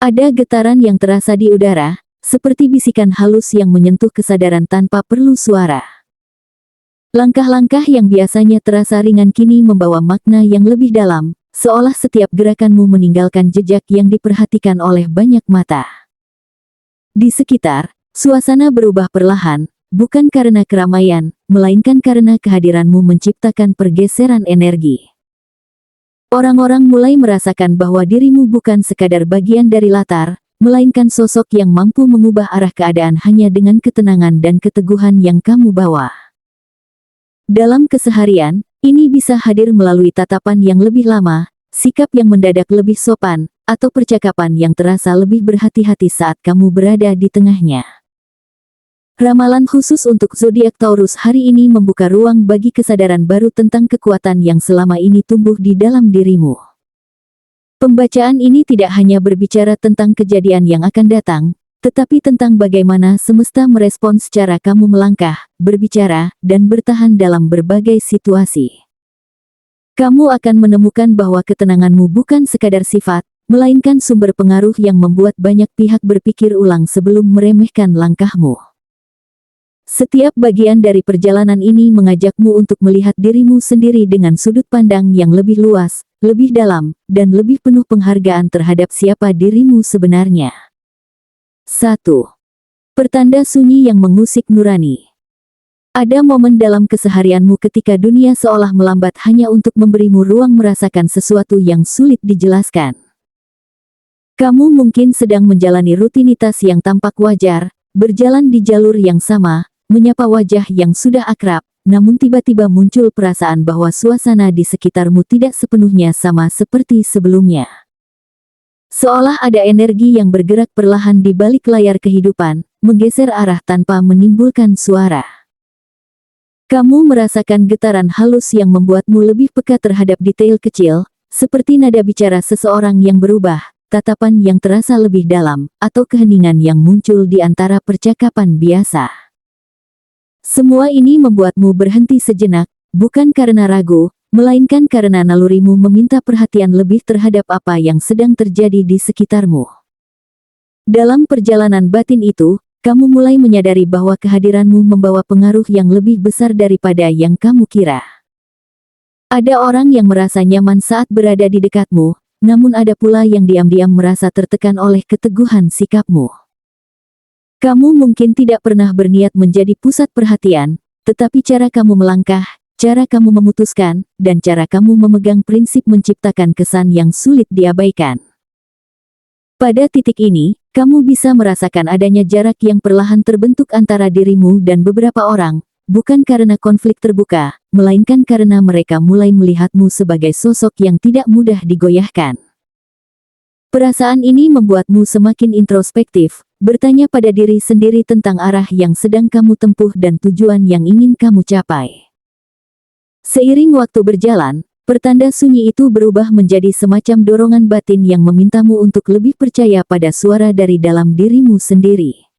Ada getaran yang terasa di udara, seperti bisikan halus yang menyentuh kesadaran tanpa perlu suara. Langkah-langkah yang biasanya terasa ringan kini membawa makna yang lebih dalam, seolah setiap gerakanmu meninggalkan jejak yang diperhatikan oleh banyak mata. Di sekitar, suasana berubah perlahan, bukan karena keramaian, melainkan karena kehadiranmu menciptakan pergeseran energi. Orang-orang mulai merasakan bahwa dirimu bukan sekadar bagian dari latar, melainkan sosok yang mampu mengubah arah keadaan hanya dengan ketenangan dan keteguhan yang kamu bawa. Dalam keseharian, ini bisa hadir melalui tatapan yang lebih lama, sikap yang mendadak lebih sopan, atau percakapan yang terasa lebih berhati-hati saat kamu berada di tengahnya. Ramalan khusus untuk zodiak Taurus hari ini membuka ruang bagi kesadaran baru tentang kekuatan yang selama ini tumbuh di dalam dirimu. Pembacaan ini tidak hanya berbicara tentang kejadian yang akan datang, tetapi tentang bagaimana semesta merespon secara kamu melangkah, berbicara, dan bertahan dalam berbagai situasi. Kamu akan menemukan bahwa ketenanganmu bukan sekadar sifat, melainkan sumber pengaruh yang membuat banyak pihak berpikir ulang sebelum meremehkan langkahmu. Setiap bagian dari perjalanan ini mengajakmu untuk melihat dirimu sendiri dengan sudut pandang yang lebih luas, lebih dalam, dan lebih penuh penghargaan terhadap siapa dirimu sebenarnya. 1. Pertanda sunyi yang mengusik nurani. Ada momen dalam keseharianmu ketika dunia seolah melambat hanya untuk memberimu ruang merasakan sesuatu yang sulit dijelaskan. Kamu mungkin sedang menjalani rutinitas yang tampak wajar, berjalan di jalur yang sama, menyapa wajah yang sudah akrab, namun tiba-tiba muncul perasaan bahwa suasana di sekitarmu tidak sepenuhnya sama seperti sebelumnya. Seolah ada energi yang bergerak perlahan di balik layar kehidupan, menggeser arah tanpa menimbulkan suara. Kamu merasakan getaran halus yang membuatmu lebih peka terhadap detail kecil, seperti nada bicara seseorang yang berubah, tatapan yang terasa lebih dalam, atau keheningan yang muncul di antara percakapan biasa. Semua ini membuatmu berhenti sejenak, bukan karena ragu, melainkan karena nalurimu meminta perhatian lebih terhadap apa yang sedang terjadi di sekitarmu. Dalam perjalanan batin itu, kamu mulai menyadari bahwa kehadiranmu membawa pengaruh yang lebih besar daripada yang kamu kira. Ada orang yang merasa nyaman saat berada di dekatmu, namun ada pula yang diam-diam merasa tertekan oleh keteguhan sikapmu. Kamu mungkin tidak pernah berniat menjadi pusat perhatian, tetapi cara kamu melangkah, cara kamu memutuskan, dan cara kamu memegang prinsip menciptakan kesan yang sulit diabaikan. Pada titik ini, kamu bisa merasakan adanya jarak yang perlahan terbentuk antara dirimu dan beberapa orang, bukan karena konflik terbuka, melainkan karena mereka mulai melihatmu sebagai sosok yang tidak mudah digoyahkan. Perasaan ini membuatmu semakin introspektif, bertanya pada diri sendiri tentang arah yang sedang kamu tempuh dan tujuan yang ingin kamu capai. Seiring waktu berjalan, pertanda sunyi itu berubah menjadi semacam dorongan batin yang memintamu untuk lebih percaya pada suara dari dalam dirimu sendiri.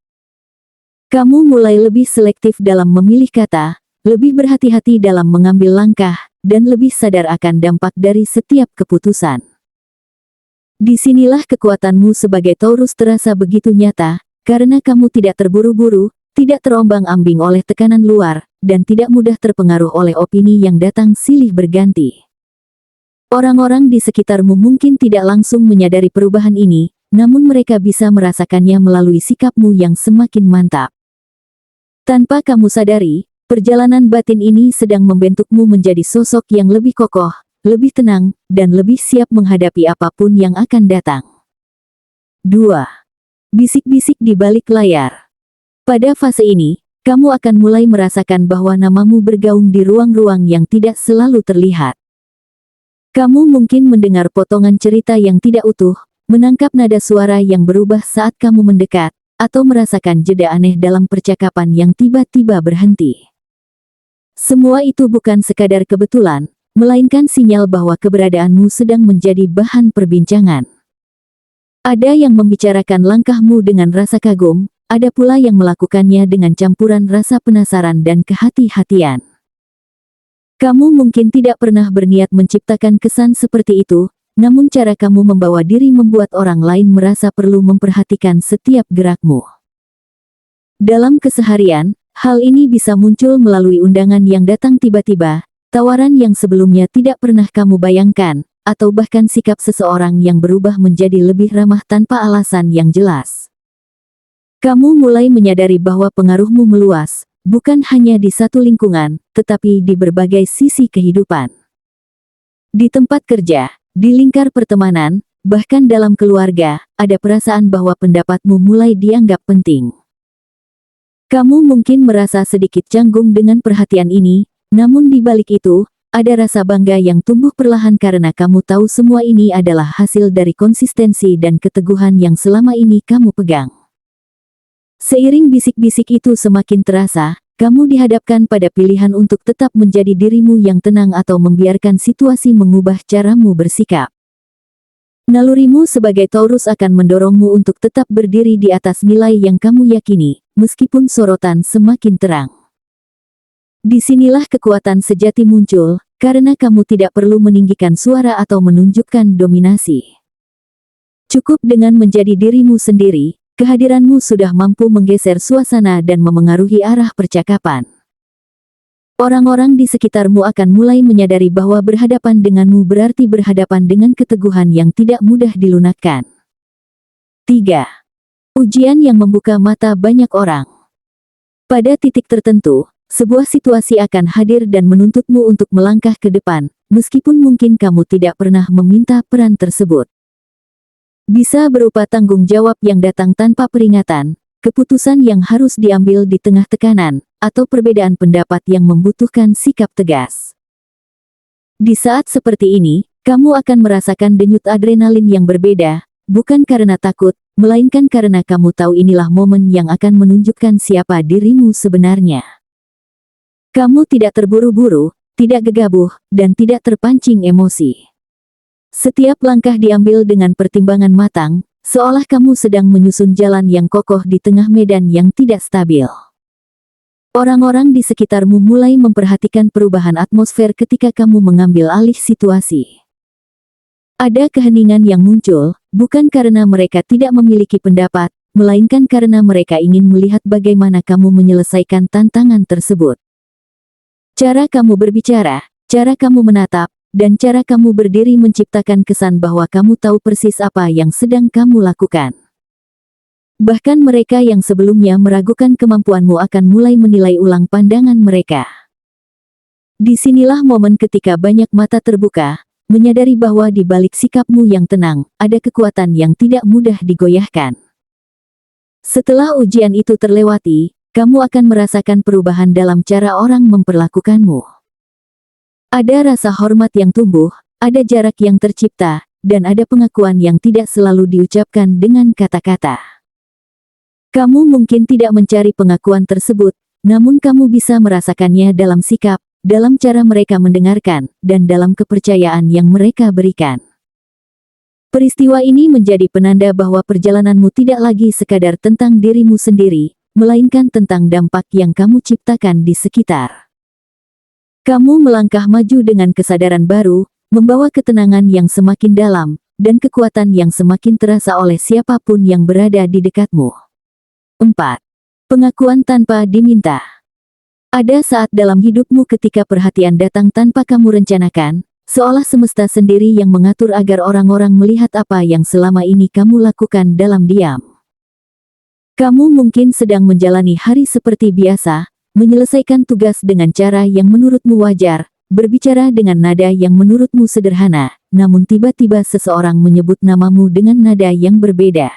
Kamu mulai lebih selektif dalam memilih kata, lebih berhati-hati dalam mengambil langkah, dan lebih sadar akan dampak dari setiap keputusan. Disinilah kekuatanmu sebagai Taurus terasa begitu nyata, karena kamu tidak terburu-buru, tidak terombang-ambing oleh tekanan luar, dan tidak mudah terpengaruh oleh opini yang datang silih berganti. Orang-orang di sekitarmu mungkin tidak langsung menyadari perubahan ini, namun mereka bisa merasakannya melalui sikapmu yang semakin mantap. Tanpa kamu sadari, perjalanan batin ini sedang membentukmu menjadi sosok yang lebih kokoh, lebih tenang, dan lebih siap menghadapi apapun yang akan datang. 2. Bisik-bisik di balik layar. Pada fase ini, kamu akan mulai merasakan bahwa namamu bergaung di ruang-ruang yang tidak selalu terlihat. Kamu mungkin mendengar potongan cerita yang tidak utuh, menangkap nada suara yang berubah saat kamu mendekat, atau merasakan jeda aneh dalam percakapan yang tiba-tiba berhenti. Semua itu bukan sekadar kebetulan, melainkan sinyal bahwa keberadaanmu sedang menjadi bahan perbincangan. Ada yang membicarakan langkahmu dengan rasa kagum, ada pula yang melakukannya dengan campuran rasa penasaran dan kehati-hatian. Kamu mungkin tidak pernah berniat menciptakan kesan seperti itu, namun cara kamu membawa diri membuat orang lain merasa perlu memperhatikan setiap gerakmu. Dalam keseharian, hal ini bisa muncul melalui undangan yang datang tiba-tiba, tawaran yang sebelumnya tidak pernah kamu bayangkan, atau bahkan sikap seseorang yang berubah menjadi lebih ramah tanpa alasan yang jelas. Kamu mulai menyadari bahwa pengaruhmu meluas, bukan hanya di satu lingkungan, tetapi di berbagai sisi kehidupan. Di tempat kerja, di lingkar pertemanan, bahkan dalam keluarga, ada perasaan bahwa pendapatmu mulai dianggap penting. Kamu mungkin merasa sedikit canggung dengan perhatian ini, namun di balik itu, ada rasa bangga yang tumbuh perlahan karena kamu tahu semua ini adalah hasil dari konsistensi dan keteguhan yang selama ini kamu pegang. Seiring bisik-bisik itu semakin terasa, kamu dihadapkan pada pilihan untuk tetap menjadi dirimu yang tenang atau membiarkan situasi mengubah caramu bersikap. Nalurimu sebagai Taurus akan mendorongmu untuk tetap berdiri di atas nilai yang kamu yakini, meskipun sorotan semakin terang. Disinilah kekuatan sejati muncul, karena kamu tidak perlu meninggikan suara atau menunjukkan dominasi. Cukup dengan menjadi dirimu sendiri, kehadiranmu sudah mampu menggeser suasana dan memengaruhi arah percakapan. Orang-orang di sekitarmu akan mulai menyadari bahwa berhadapan denganmu berarti berhadapan dengan keteguhan yang tidak mudah dilunakkan. 3. Ujian yang membuka mata banyak orang. Pada titik tertentu, sebuah situasi akan hadir dan menuntutmu untuk melangkah ke depan, meskipun mungkin kamu tidak pernah meminta peran tersebut. Bisa berupa tanggung jawab yang datang tanpa peringatan, keputusan yang harus diambil di tengah tekanan, atau perbedaan pendapat yang membutuhkan sikap tegas. Di saat seperti ini, kamu akan merasakan denyut adrenalin yang berbeda, bukan karena takut, melainkan karena kamu tahu inilah momen yang akan menunjukkan siapa dirimu sebenarnya. Kamu tidak terburu-buru, tidak gegabah, dan tidak terpancing emosi. Setiap langkah diambil dengan pertimbangan matang, seolah kamu sedang menyusun jalan yang kokoh di tengah medan yang tidak stabil. Orang-orang di sekitarmu mulai memperhatikan perubahan atmosfer ketika kamu mengambil alih situasi. Ada keheningan yang muncul, bukan karena mereka tidak memiliki pendapat, melainkan karena mereka ingin melihat bagaimana kamu menyelesaikan tantangan tersebut. Cara kamu berbicara, cara kamu menatap, dan cara kamu berdiri menciptakan kesan bahwa kamu tahu persis apa yang sedang kamu lakukan. Bahkan mereka yang sebelumnya meragukan kemampuanmu akan mulai menilai ulang pandangan mereka. Disinilah momen ketika banyak mata terbuka, menyadari bahwa di balik sikapmu yang tenang, ada kekuatan yang tidak mudah digoyahkan. Setelah ujian itu terlewati, kamu akan merasakan perubahan dalam cara orang memperlakukanmu. Ada rasa hormat yang tumbuh, ada jarak yang tercipta, dan ada pengakuan yang tidak selalu diucapkan dengan kata-kata. Kamu mungkin tidak mencari pengakuan tersebut, namun kamu bisa merasakannya dalam sikap, dalam cara mereka mendengarkan, dan dalam kepercayaan yang mereka berikan. Peristiwa ini menjadi penanda bahwa perjalananmu tidak lagi sekadar tentang dirimu sendiri, melainkan tentang dampak yang kamu ciptakan di sekitar. Kamu melangkah maju dengan kesadaran baru, membawa ketenangan yang semakin dalam, dan kekuatan yang semakin terasa oleh siapapun yang berada di dekatmu. 4. Pengakuan tanpa diminta. Ada saat dalam hidupmu ketika perhatian datang tanpa kamu rencanakan, seolah semesta sendiri yang mengatur agar orang-orang melihat apa yang selama ini kamu lakukan dalam diam. Kamu mungkin sedang menjalani hari seperti biasa, menyelesaikan tugas dengan cara yang menurutmu wajar, berbicara dengan nada yang menurutmu sederhana, namun tiba-tiba seseorang menyebut namamu dengan nada yang berbeda.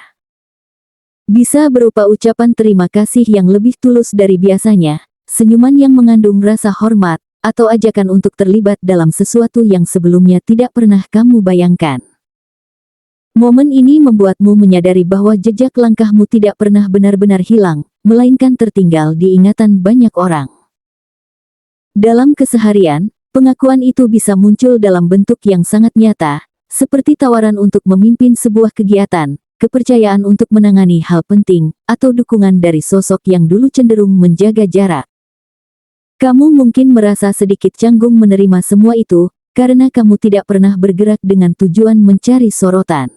Bisa berupa ucapan terima kasih yang lebih tulus dari biasanya, senyuman yang mengandung rasa hormat, atau ajakan untuk terlibat dalam sesuatu yang sebelumnya tidak pernah kamu bayangkan. Momen ini membuatmu menyadari bahwa jejak langkahmu tidak pernah benar-benar hilang, melainkan tertinggal di ingatan banyak orang. Dalam keseharian, pengakuan itu bisa muncul dalam bentuk yang sangat nyata, seperti tawaran untuk memimpin sebuah kegiatan, kepercayaan untuk menangani hal penting, atau dukungan dari sosok yang dulu cenderung menjaga jarak. Kamu mungkin merasa sedikit canggung menerima semua itu, karena kamu tidak pernah bergerak dengan tujuan mencari sorotan.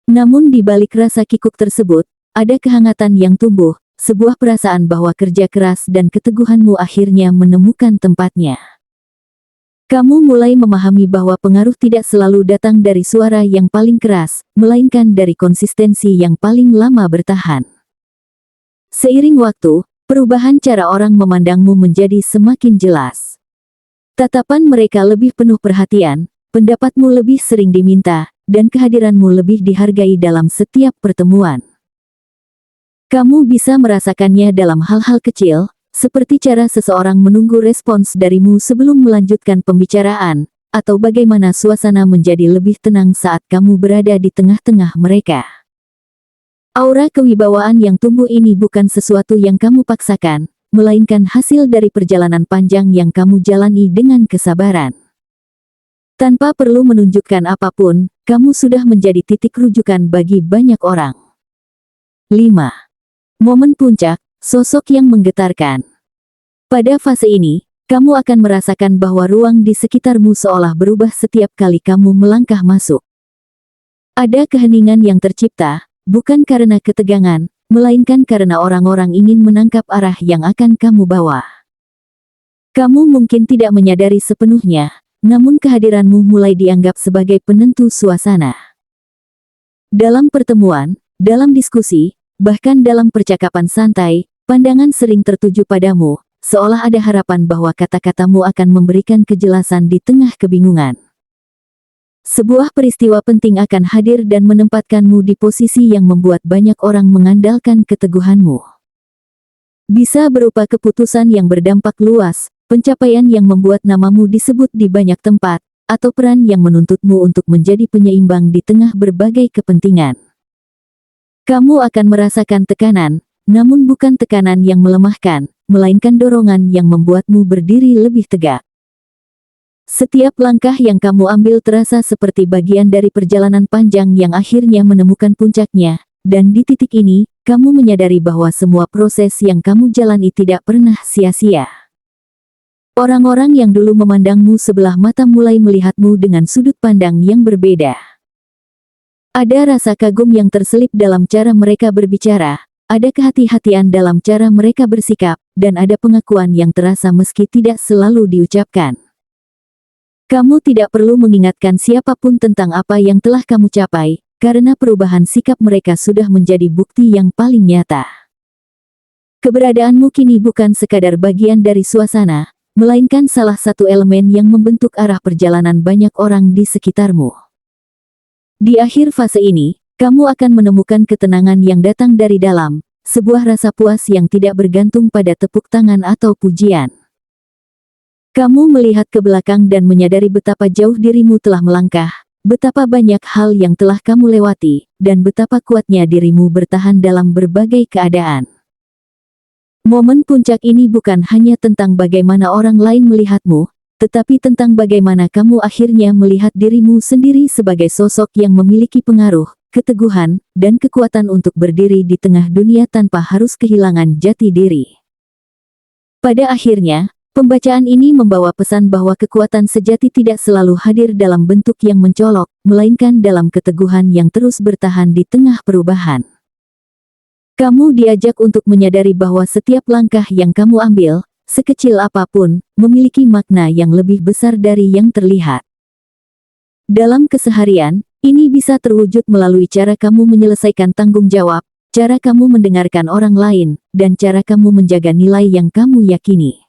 Namun di balik rasa kikuk tersebut, ada kehangatan yang tumbuh, sebuah perasaan bahwa kerja keras dan keteguhanmu akhirnya menemukan tempatnya. Kamu mulai memahami bahwa pengaruh tidak selalu datang dari suara yang paling keras, melainkan dari konsistensi yang paling lama bertahan. Seiring waktu, perubahan cara orang memandangmu menjadi semakin jelas. Tatapan mereka lebih penuh perhatian, pendapatmu lebih sering diminta, dan kehadiranmu lebih dihargai dalam setiap pertemuan. Kamu bisa merasakannya dalam hal-hal kecil, seperti cara seseorang menunggu respons darimu sebelum melanjutkan pembicaraan, atau bagaimana suasana menjadi lebih tenang saat kamu berada di tengah-tengah mereka. Aura kewibawaan yang tumbuh ini bukan sesuatu yang kamu paksakan, melainkan hasil dari perjalanan panjang yang kamu jalani dengan kesabaran. Tanpa perlu menunjukkan apapun, kamu sudah menjadi titik rujukan bagi banyak orang. 5. Momen puncak, sosok yang menggetarkan. Pada fase ini, kamu akan merasakan bahwa ruang di sekitarmu seolah berubah setiap kali kamu melangkah masuk. Ada keheningan yang tercipta, bukan karena ketegangan, melainkan karena orang-orang ingin menangkap arah yang akan kamu bawa. Kamu mungkin tidak menyadari sepenuhnya, namun kehadiranmu mulai dianggap sebagai penentu suasana. Dalam pertemuan, dalam diskusi, bahkan dalam percakapan santai, pandangan sering tertuju padamu, seolah ada harapan bahwa kata-katamu akan memberikan kejelasan di tengah kebingungan. Sebuah peristiwa penting akan hadir dan menempatkanmu di posisi yang membuat banyak orang mengandalkan keteguhanmu. Bisa berupa keputusan yang berdampak luas, pencapaian yang membuat namamu disebut di banyak tempat, atau peran yang menuntutmu untuk menjadi penyeimbang di tengah berbagai kepentingan. Kamu akan merasakan tekanan, namun bukan tekanan yang melemahkan, melainkan dorongan yang membuatmu berdiri lebih tegak. Setiap langkah yang kamu ambil terasa seperti bagian dari perjalanan panjang yang akhirnya menemukan puncaknya, dan di titik ini, kamu menyadari bahwa semua proses yang kamu jalani tidak pernah sia-sia. Orang-orang yang dulu memandangmu sebelah mata mulai melihatmu dengan sudut pandang yang berbeda. Ada rasa kagum yang terselip dalam cara mereka berbicara, ada kehati-hatian dalam cara mereka bersikap, dan ada pengakuan yang terasa meski tidak selalu diucapkan. Kamu tidak perlu mengingatkan siapapun tentang apa yang telah kamu capai, karena perubahan sikap mereka sudah menjadi bukti yang paling nyata. Keberadaanmu kini bukan sekadar bagian dari suasana, melainkan salah satu elemen yang membentuk arah perjalanan banyak orang di sekitarmu. Di akhir fase ini, kamu akan menemukan ketenangan yang datang dari dalam, sebuah rasa puas yang tidak bergantung pada tepuk tangan atau pujian. Kamu melihat ke belakang dan menyadari betapa jauh dirimu telah melangkah, betapa banyak hal yang telah kamu lewati, dan betapa kuatnya dirimu bertahan dalam berbagai keadaan. Momen puncak ini bukan hanya tentang bagaimana orang lain melihatmu, tetapi tentang bagaimana kamu akhirnya melihat dirimu sendiri sebagai sosok yang memiliki pengaruh, keteguhan, dan kekuatan untuk berdiri di tengah dunia tanpa harus kehilangan jati diri. Pada akhirnya, pembacaan ini membawa pesan bahwa kekuatan sejati tidak selalu hadir dalam bentuk yang mencolok, melainkan dalam keteguhan yang terus bertahan di tengah perubahan. Kamu diajak untuk menyadari bahwa setiap langkah yang kamu ambil, sekecil apapun, memiliki makna yang lebih besar dari yang terlihat. Dalam keseharian, ini bisa terwujud melalui cara kamu menyelesaikan tanggung jawab, cara kamu mendengarkan orang lain, dan cara kamu menjaga nilai yang kamu yakini.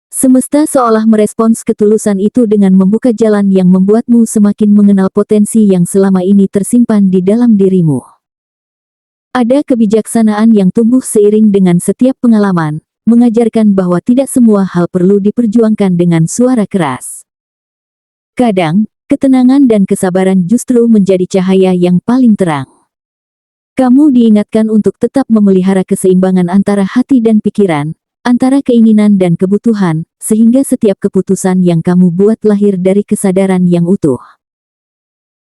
Semesta seolah merespons ketulusan itu dengan membuka jalan yang membuatmu semakin mengenal potensi yang selama ini tersimpan di dalam dirimu. Ada kebijaksanaan yang tumbuh seiring dengan setiap pengalaman, mengajarkan bahwa tidak semua hal perlu diperjuangkan dengan suara keras. Kadang, ketenangan dan kesabaran justru menjadi cahaya yang paling terang. Kamu diingatkan untuk tetap memelihara keseimbangan antara hati dan pikiran, antara keinginan dan kebutuhan, sehingga setiap keputusan yang kamu buat lahir dari kesadaran yang utuh.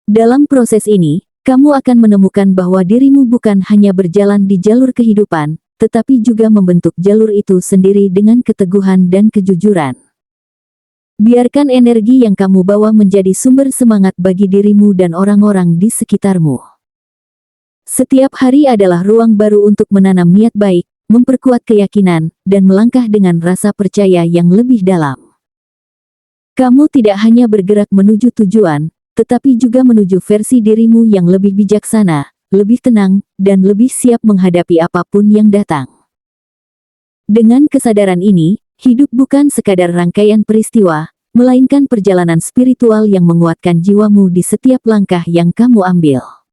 Dalam proses ini, kamu akan menemukan bahwa dirimu bukan hanya berjalan di jalur kehidupan, tetapi juga membentuk jalur itu sendiri dengan keteguhan dan kejujuran. Biarkan energi yang kamu bawa menjadi sumber semangat bagi dirimu dan orang-orang di sekitarmu. Setiap hari adalah ruang baru untuk menanam niat baik, memperkuat keyakinan, dan melangkah dengan rasa percaya yang lebih dalam. Kamu tidak hanya bergerak menuju tujuan, tetapi juga menuju versi dirimu yang lebih bijaksana, lebih tenang, dan lebih siap menghadapi apapun yang datang. Dengan kesadaran ini, hidup bukan sekadar rangkaian peristiwa, melainkan perjalanan spiritual yang menguatkan jiwamu di setiap langkah yang kamu ambil.